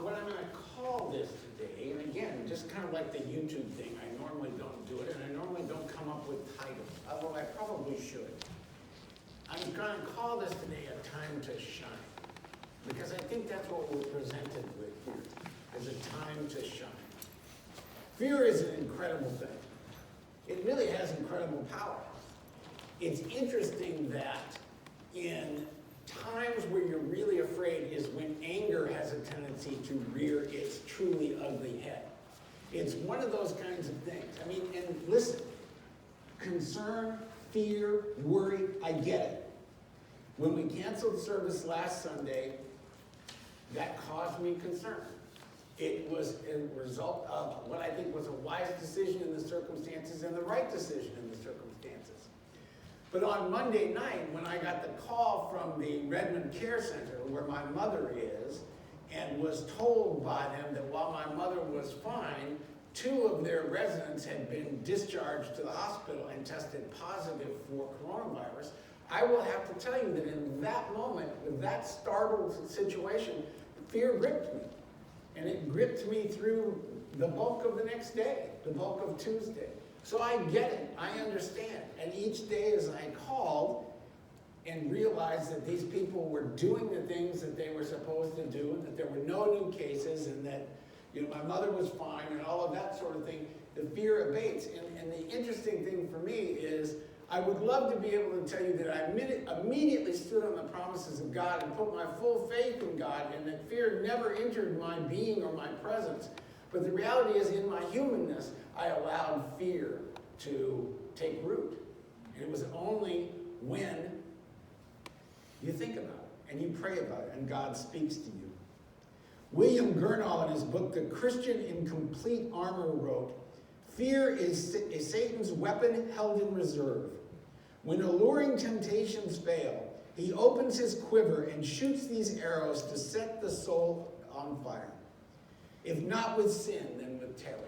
what I'm going to call this today, and again, just kind of like the YouTube thing, I normally don't do it, and I normally don't come up with titles, although I probably should. I'm going to call this today A Time to Shine, because I think that's what we're presented with here, is a time to shine. Fear is an incredible thing. It really has incredible power. It's interesting that in times where you're really afraid is when anger has a tendency to rear its truly ugly head. It's one of those kinds of things. I mean, and listen, concern, fear, worry, I get it. When we canceled service last Sunday, that caused me concern. It was a result of what I think was a wise decision in the circumstances and the right decision in the circumstances. But on Monday night, when I got the call from the Redmond Care Center, where my mother is, and was told by them that while my mother was fine, 2 of their residents had been discharged to the hospital and tested positive for coronavirus, I will have to tell you that in that moment, with that startled situation, fear gripped me. And it gripped me through the bulk of the next day, the bulk of Tuesday. So I get it, I understand. And each day as I called and realized that these people were doing the things that they were supposed to do, and that there were no new cases, and that my mother was fine, and all of that sort of thing, the fear abates. And the interesting thing for me is I would love to be able to tell you that I immediately stood on the promises of God and put my full faith in God, and that fear never entered my being or my presence. But the reality is, in my humanness, I allowed fear to take root. And it was only when you think about it and you pray about it and God speaks to you. William Gurnall, in his book, The Christian in Complete Armor, wrote, "Fear is Satan's weapon held in reserve. When alluring temptations fail, he opens his quiver and shoots these arrows to set the soul on fire. If not with sin, then with terror."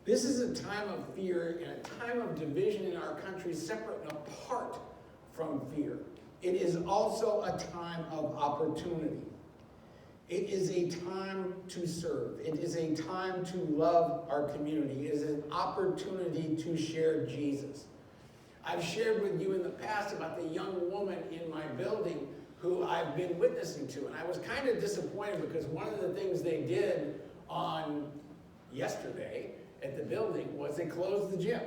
This is a time of fear and a time of division in our country, separate and apart from fear. It is also a time of opportunity. It is a time to serve. It is a time to love our community. It is an opportunity to share Jesus. I've shared with you in the past about the young woman in my building who I've been witnessing to. And I was kind of disappointed because one of the things they did on yesterday at the building was they closed the gym.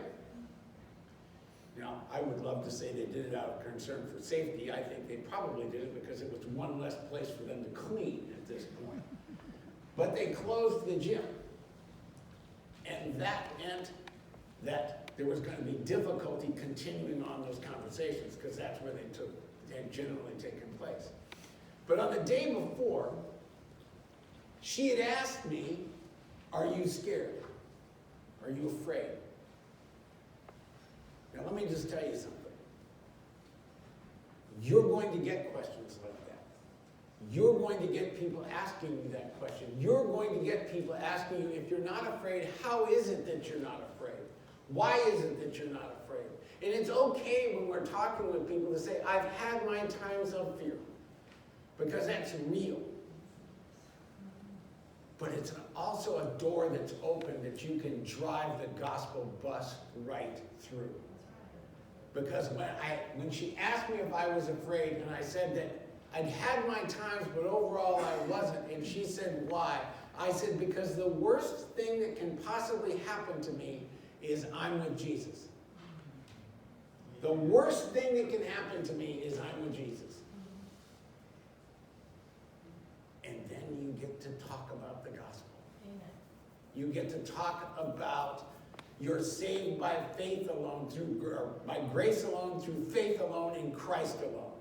Now, I would love to say they did it out of concern for safety. I think they probably did it because it was one less place for them to clean at this point. But they closed the gym. And that meant that there was going to be difficulty continuing on those conversations, because that's where they had generally taken place. But on the day before, she had asked me, "Are you scared? Are you afraid?" Now let me just tell you something. You're going to get questions like that. You're going to get people asking you that question. You're going to get people asking you, if you're not afraid, how is it that you're not afraid? Why is it that you're not afraid? And it's okay when we're talking with people to say, "I've had my times of fear," because that's real. But it's also a door that's open that you can drive the gospel bus right through. Because when she asked me if I was afraid, and I said that I'd had my times, but overall I wasn't, and she said, "Why?" I said, "Because the worst thing that can possibly happen to me is I'm with Jesus. The worst thing that can happen to me is I'm with Jesus." And then you get to talk about the gospel. Amen. You get to talk about you're saved by faith alone, by grace alone, through faith alone, in Christ alone.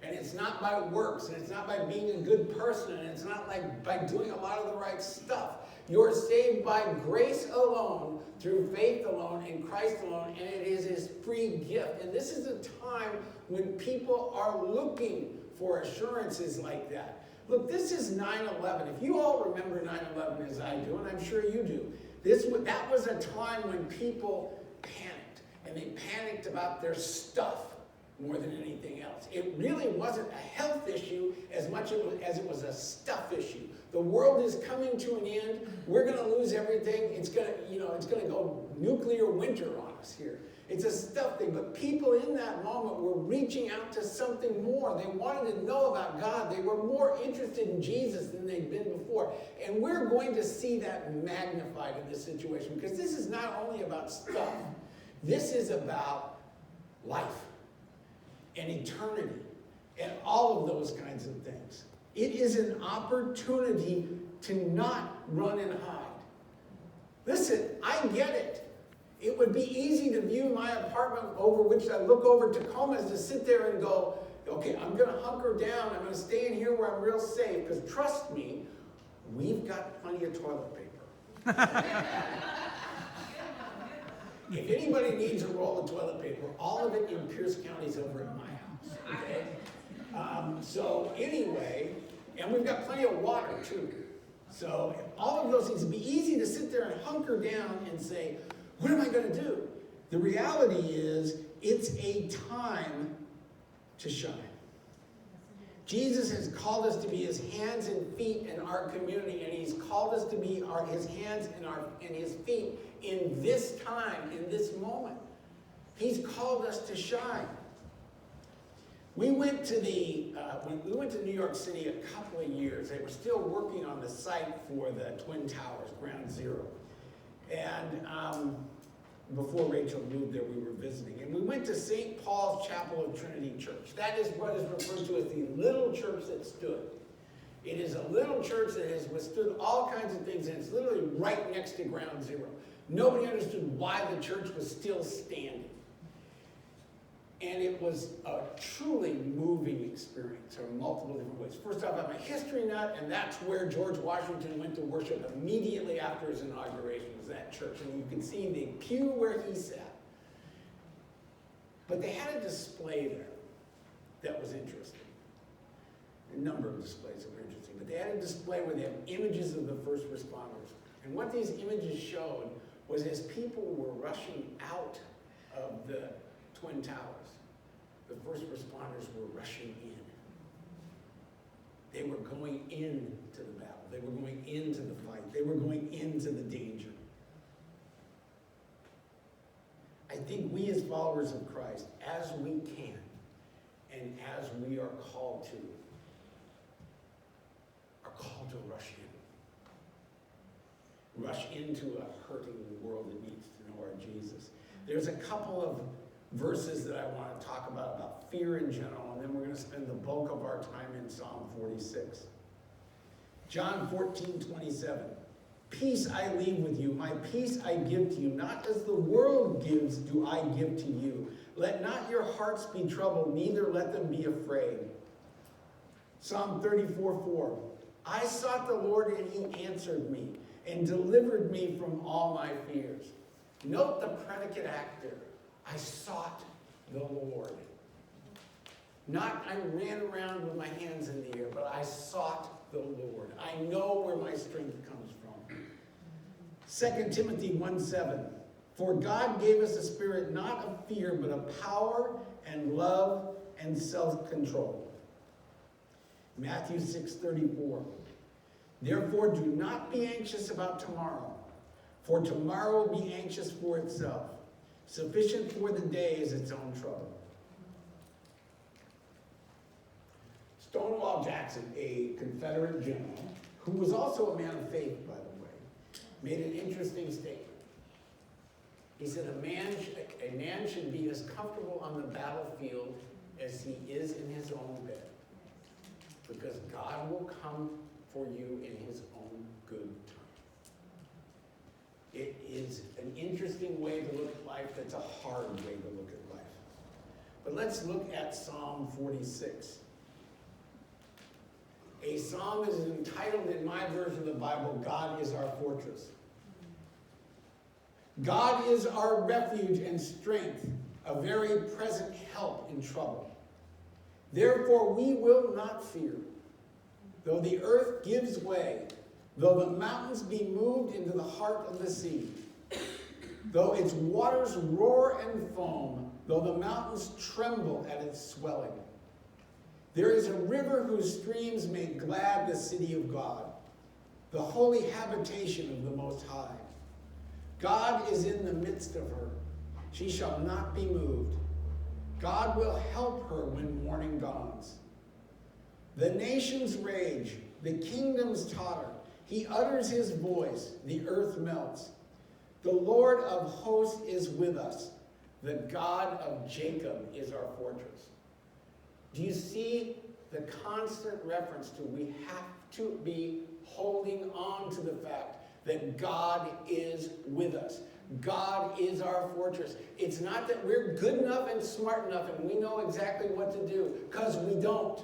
And it's not by works, and it's not by being a good person, and it's not like by doing a lot of the right stuff. You're saved by grace alone, through faith alone, in Christ alone, and it is his free gift. And this is a time when people are looking for assurances like that. Look, this is 9/11. If you all remember 9/11 as I do, and I'm sure you do, that was a time when people panicked, and they panicked about their stuff more than anything else. It really wasn't a health issue as much as it was a stuff issue. The world is coming to an end. We're going to lose everything. It's going to go nuclear winter on us here. It's a stuff thing. But people in that moment were reaching out to something more. They wanted to know about God. They were more interested in Jesus than they'd been before. And we're going to see that magnified in this situation, because this is not only about stuff. This is about life and eternity and all of those kinds of things. It is an opportunity to not run and hide. Listen, I get it. It would be easy to view my apartment over which I look over Tacoma as to sit there and go, okay, I'm going to hunker down. I'm going to stay in here where I'm real safe. Because trust me, we've got plenty of toilet paper. If anybody needs a roll of toilet paper, all of it in Pierce County is over at my house. Okay? So anyway, and we've got plenty of water too. So all of those things, it'd be easy to sit there and hunker down and say, what am I going to do? The reality is, it's a time to shine. Jesus has called us to be his hands and feet in our community, and he's called us to be his hands and his feet in this time, in this moment. He's called us to shine. We went to New York City a couple of years. They were still working on the site for the Twin Towers, Ground Zero. And before Rachel moved there, we were visiting. And we went to St. Paul's Chapel of Trinity Church. That is what is referred to as the little church that stood. It is a little church that has withstood all kinds of things, and it's literally right next to Ground Zero. Nobody understood why the church was still standing. And it was a truly moving experience in multiple different ways. First off, I'm a history nut, and that's where George Washington went to worship immediately after his inauguration, was that church. And you can see the pew where he sat. But they had a display there that was interesting. A number of displays that were interesting. But they had a display where they had images of the first responders. And what these images showed was as people were rushing out of the Twin Towers, the first responders were rushing in. They were going into the battle. They were going into the fight. They were going into the danger. I think we as followers of Christ, as we can, and as we are called to rush in. Rush into a hurting world that needs to know our Jesus. There's a couple of verses that I want to talk about fear in general, and then we're going to spend the bulk of our time in Psalm 46. John 14:27. Peace I leave with you, my peace I give to you, not as the world gives do I give to you. Let not your hearts be troubled, neither let them be afraid. Psalm 34:4. I sought the Lord and he answered me and delivered me from all my fears. Note the predicate act there. I sought the Lord. Not I ran around with my hands in the air, but I sought the Lord. I know where my strength comes from. 2 Timothy 1:7. For God gave us a spirit not of fear, but of power and love and self-control. Matthew 6:34. Therefore do not be anxious about tomorrow, for tomorrow will be anxious for itself. Sufficient for the day is its own trouble. Stonewall Jackson, a Confederate general, who was also a man of faith, by the way, made an interesting statement. He said, a man should be as comfortable on the battlefield as he is in his own bed, because God will come for you in his own good time. It is an interesting way to look at life. That's a hard way to look at life. But let's look at Psalm 46. A psalm is entitled in my version of the Bible, God is our fortress. God is our refuge and strength, a very present help in trouble. Therefore we will not fear, though the earth gives way, though the mountains be moved into the heart of the sea, though its waters roar and foam, though the mountains tremble at its swelling. There is a river whose streams make glad the city of God, the holy habitation of the Most High. God is in the midst of her. She shall not be moved. God will help her when morning dawns. The nations rage, the kingdoms totter. He utters his voice, the earth melts. The Lord of hosts is with us. The God of Jacob is our fortress. Do you see the constant reference to we have to be holding on to the fact that God is with us. God is our fortress. It's not that we're good enough and smart enough and we know exactly what to do, because we don't.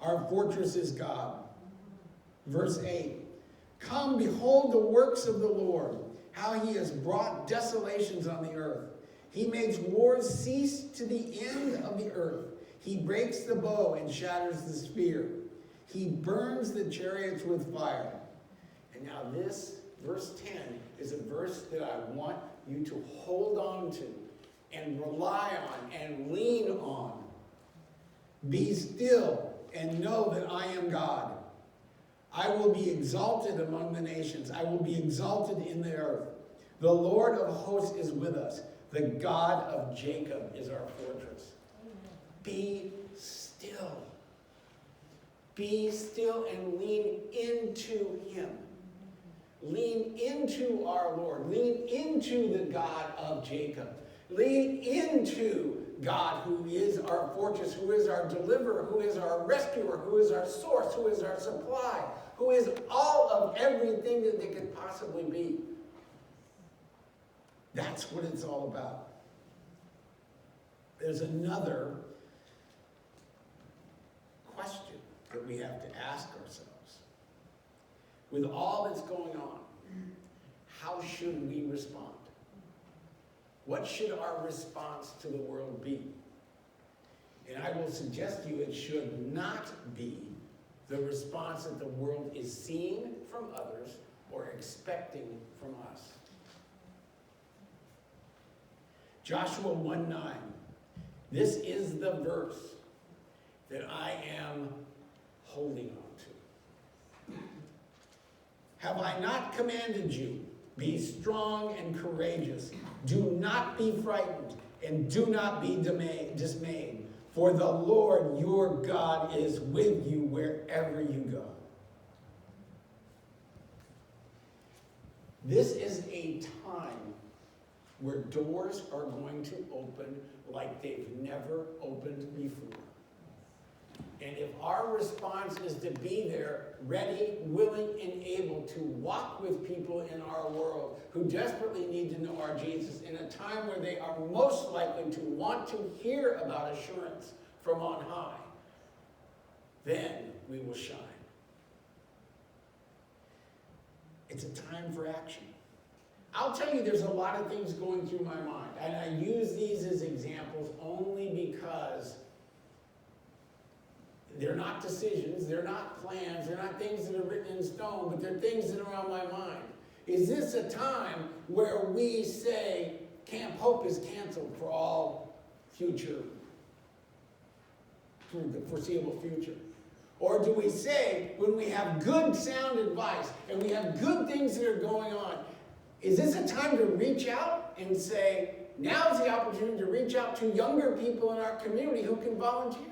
Our fortress is God. Verse 8, come, behold the works of the Lord, how he has brought desolations on the earth. He makes wars cease to the end of the earth. He breaks the bow and shatters the spear. He burns the chariots with fire. And now this, verse 10, is a verse that I want you to hold on to and rely on and lean on. Be still and know that I am God. I will be exalted among the nations. I will be exalted in the earth. The Lord of hosts is with us. The God of Jacob is our fortress. Be still. Be still and lean into him. Lean into our Lord. Lean into the God of Jacob. Lean into God, who is our fortress, who is our deliverer, who is our rescuer, who is our source, who is our supply, who is all of everything that they could possibly be. That's what it's all about. There's another question that we have to ask ourselves. With all that's going on, how should we respond? What should our response to the world be? And I will suggest to you it should not be the response that the world is seeing from others or expecting from us. Joshua 1:9. This is the verse that I am holding on to. Have I not commanded you? Be strong and courageous. Do not be frightened and do not be dismayed. For the Lord your God is with you wherever you go. This is a time where doors are going to open like they've never opened before. And if our response is to be there, ready, willing, and able to walk with people in our world who desperately need to know our Jesus in a time where they are most likely to want to hear about assurance from on high, then we will shine. It's a time for action. I'll tell you, there's a lot of things going through my mind, and I use these as examples only because they're not decisions, they're not plans, they're not things that are written in stone, but they're things that are on my mind. Is this a time where we say Camp Hope is canceled for all future, for the foreseeable future? Or do we say, when we have good sound advice and we have good things that are going on, is this a time to reach out and say, now's the opportunity to reach out to younger people in our community who can volunteer?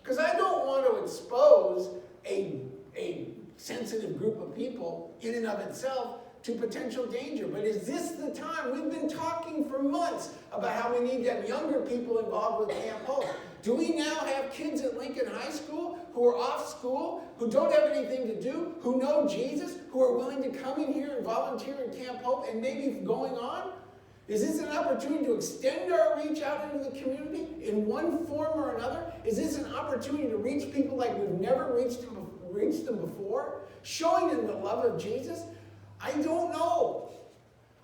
Because I don't want to expose a sensitive group of people in and of itself to potential danger. But is this the time? We've been talking for months about how we need to have younger people involved with Camp Hope. Do we now have kids at Lincoln High School who are off school, who don't have anything to do, who know Jesus, who are willing to come in here and volunteer at Camp Hope and maybe going on? Is this an opportunity to extend our reach out into the community in one form or another? Is this an opportunity to reach people like we've never reached them before? Showing them the love of Jesus? I don't know.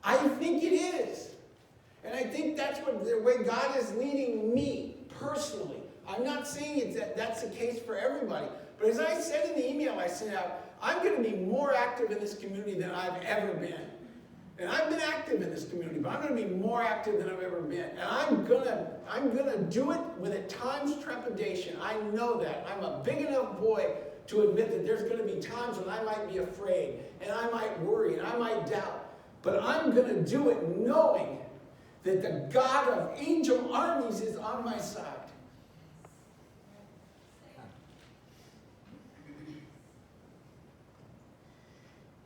I think it is. And I think that's what the way God is leading me personally. I'm not saying that's the case for everybody. But as I said in the email I sent out, I'm going to be more active in this community than I've ever been. And I've been active in this community, but I'm going to be more active than I've ever been. And I'm gonna do it with at times trepidation. I know that. I'm a big enough boy to admit that there's going to be times when I might be afraid, and I might worry, and I might doubt. But I'm going to do it knowing that the God of angel armies is on my side.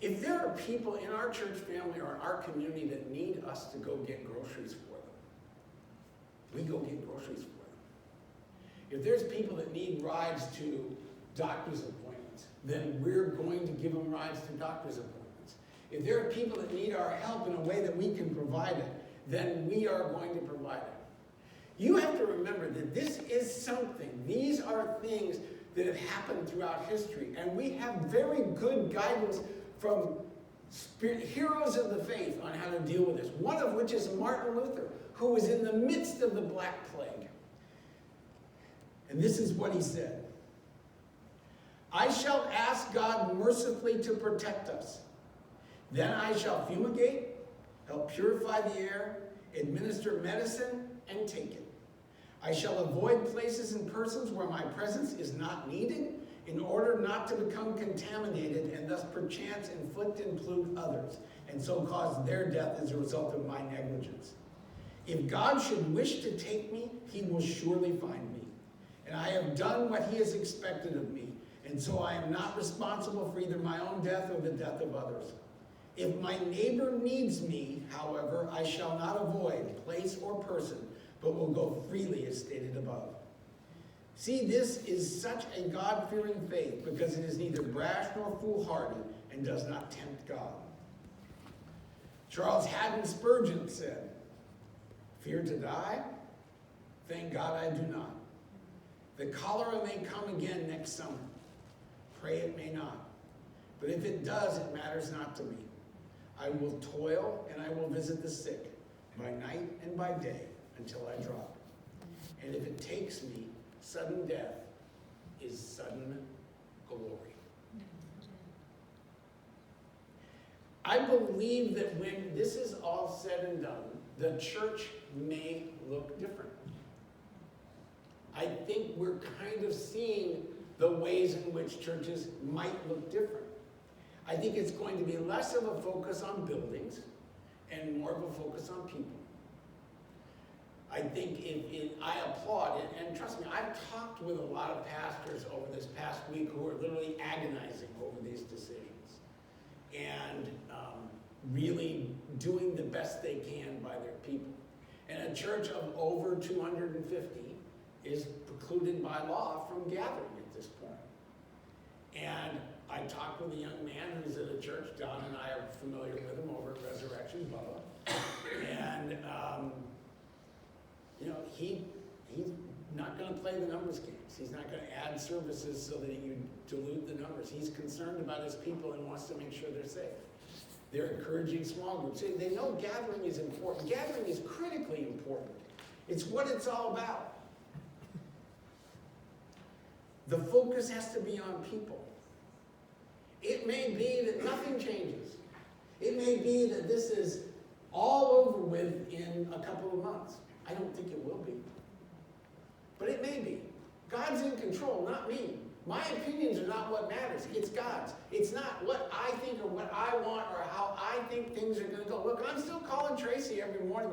If there are people in our church family or in our community that need us to go get groceries for them, we go get groceries for them. If there's people that need rides to doctor's appointments, then we're going to give them rides to doctor's appointments. If there are people that need our help in a way that we can provide it, then we are going to provide it. You have to remember that this is something, these are things that have happened throughout history, and we have very good guidance from heroes of the faith on how to deal with this. One of which is Martin Luther, who was in the midst of the Black Plague. And this is what he said. I shall ask God mercifully to protect us. Then I shall fumigate, help purify the air, administer medicine, and take it. I shall avoid places and persons where my presence is not needed, in order not to become contaminated and thus perchance inflict and pollute others, and so cause their death as a result of my negligence. If God should wish to take me, he will surely find me. And I have done what he has expected of me, and so I am not responsible for either my own death or the death of others. If my neighbor needs me, however, I shall not avoid place or person, but will go freely as stated above. See, this is such a God-fearing faith because it is neither brash nor foolhardy and does not tempt God. Charles Haddon Spurgeon said, fear to die? Thank God I do not. The cholera may come again next summer. Pray it may not. But if it does, it matters not to me. I will toil and I will visit the sick by night and by day until I drop. And if it takes me, sudden death is sudden glory. I believe that when this is all said and done, the church may look different. I think we're kind of seeing the ways in which churches might look different. I think it's going to be less of a focus on buildings and more of a focus on people. I think I applaud it, and trust me, I've talked with a lot of pastors over this past week who are literally agonizing over these decisions and really doing the best they can by their people. And a church of over 250 is precluded by law from gathering at this point. And I talked with a young man who's at a church. Don and I are familiar with him over at Resurrection, Bubba. And he's not going to play the numbers games. He's not going to add services so that you dilute the numbers. He's concerned about his people and wants to make sure they're safe. They're encouraging small groups. They know gathering is important. Gathering is critically important. It's what it's all about. The focus has to be on people. It may be that nothing changes. It may be that this is all over with in a couple of months. I don't think it will be. But it may be. God's in control, not me. My opinions are not what matters. It's God's. It's not what I think or what I want or how I think things are going to go. Look, I'm still calling Tracy every morning,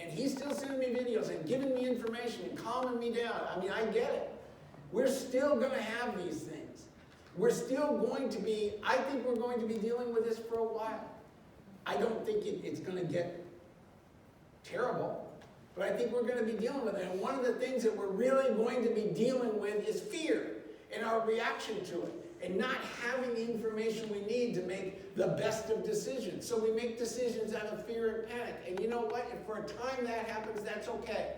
and he's still sending me videos and giving me information and calming me down. I mean, I get it. We're still going to have these things. We're still going to be, I think we're going to be dealing with this for a while. I don't think it's going to get terrible. But I think we're going to be dealing with it. And one of the things that we're really going to be dealing with is fear and our reaction to it. And not having the information we need to make the best of decisions. So we make decisions out of fear and panic. And you know what? If for a time that happens, that's okay.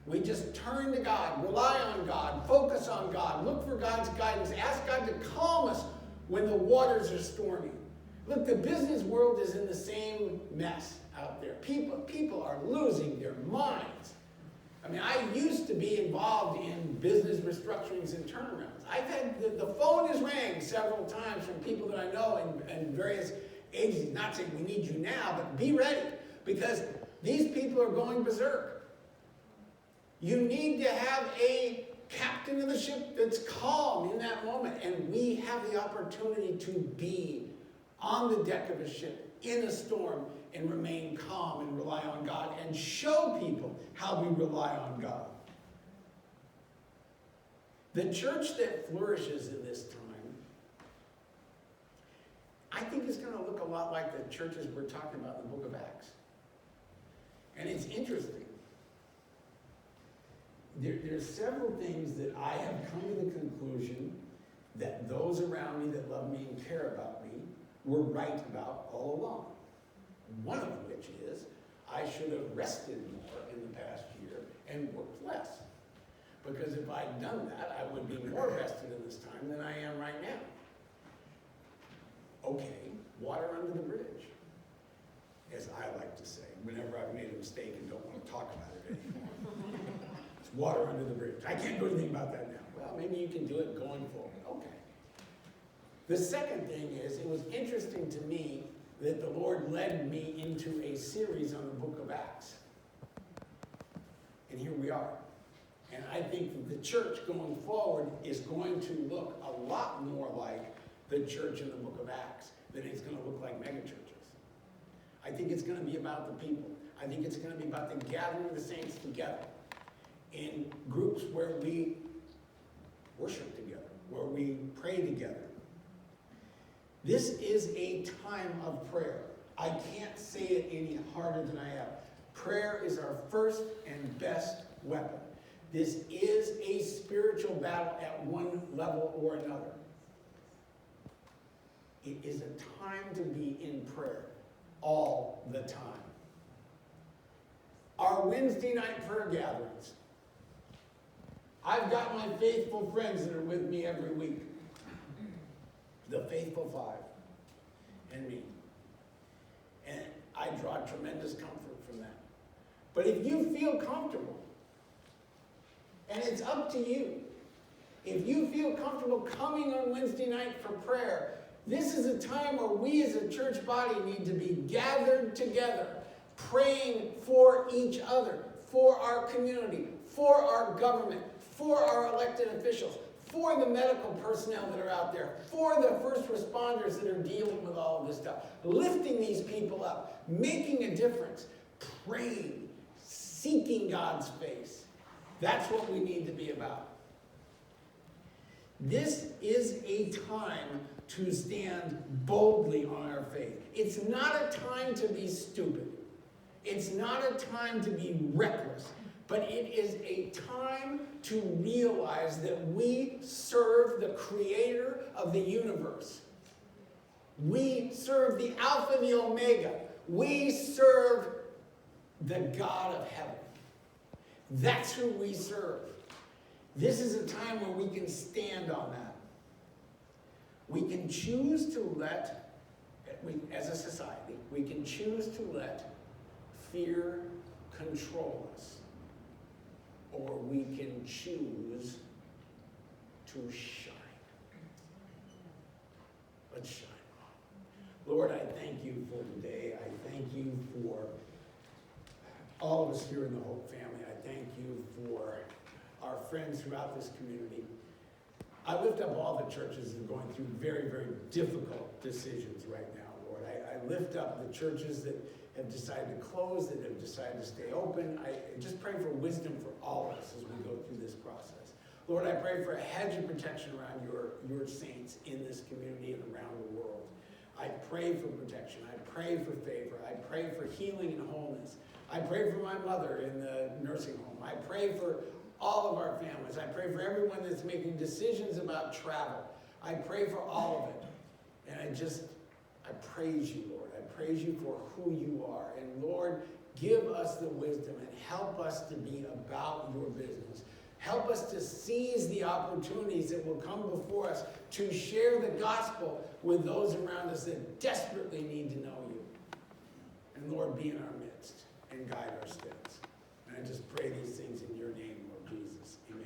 We just turn to God, rely on God, focus on God, look for God's guidance, ask God to calm us when the waters are stormy. Look, the business world is in the same mess out there. People are losing their minds. I mean, I used to be involved in business restructurings and turnarounds. I've had, the phone has rang several times from people that I know in various agencies. Not saying we need you now, but be ready, because these people are going berserk. You need to have a captain of the ship that's calm in that moment. And we have the opportunity to be on the deck of a ship in a storm and remain calm and rely on God and show people how we rely on God. The church that flourishes in this time, I think is going to look a lot like the churches we're talking about in the book of Acts. And it's interesting. There's several things that I have come to the conclusion that those around me that love me and care about me were right about all along. One of which is I should have rested more in the past year and worked less. Because if I'd done that, I would be more rested in this time than I am right now. Okay, water under the bridge, as I like to say, whenever I've made a mistake and don't want to talk about it anymore. It's water under the bridge. I can't do anything about that now. Well, maybe you can do it going forward. Okay. The second thing is, it was interesting to me that the Lord led me into a series on the book of Acts. And here we are. And I think that the church going forward is going to look a lot more like the church in the book of Acts than it's going to look like megachurches. I think it's going to be about the people. I think it's going to be about the gathering of the saints together in groups where we worship together, where we pray together. This is a time of prayer. I can't say it any harder than I have. Prayer is our first and best weapon. This is a spiritual battle at one level or another. It is a time to be in prayer all the time. Our Wednesday night prayer gatherings. I've got my faithful friends that are with me every week. The faithful five and me. And I draw tremendous comfort from that. But if you feel comfortable, and it's up to you, if you feel comfortable coming on Wednesday night for prayer, this is a time where we as a church body need to be gathered together, praying for each other, for our community, for our government, for our elected officials, for the medical personnel that are out there, for the first responders that are dealing with all of this stuff, lifting these people up, making a difference, praying, seeking God's face. That's what we need to be about. This is a time to stand boldly on our faith. It's not a time to be stupid. It's not a time to be reckless. But it is a time to realize that we serve the creator of the universe. We serve the Alpha and the Omega. We serve the God of heaven. That's who we serve. This is a time where we can stand on that. We can choose to let, as a society, we can choose to let fear control us. Or we can choose to shine. Let's shine. Lord, I thank you for today. I thank you for all of us here in the Hope family. I thank you for our friends throughout this community. I lift up all the churches that are going through very, very difficult decisions right now, Lord. I lift up the churches that have decided to close, that have decided to stay open. I just pray for wisdom for all of us as we go through this process. Lord, I pray for a hedge of protection around your saints in this community and around the world. I pray for protection. I pray for favor. I pray for healing and wholeness. I pray for my mother in the nursing home. I pray for all of our families. I pray for everyone that's making decisions about travel. I pray for all of it. And I praise you, Lord. I praise you for who you are. And Lord, give us the wisdom and help us to be about your business. Help us to seize the opportunities that will come before us to share the gospel with those around us that desperately need to know you. And Lord, be in our midst and guide our steps. And I just pray these things in your name, Lord Jesus. Amen.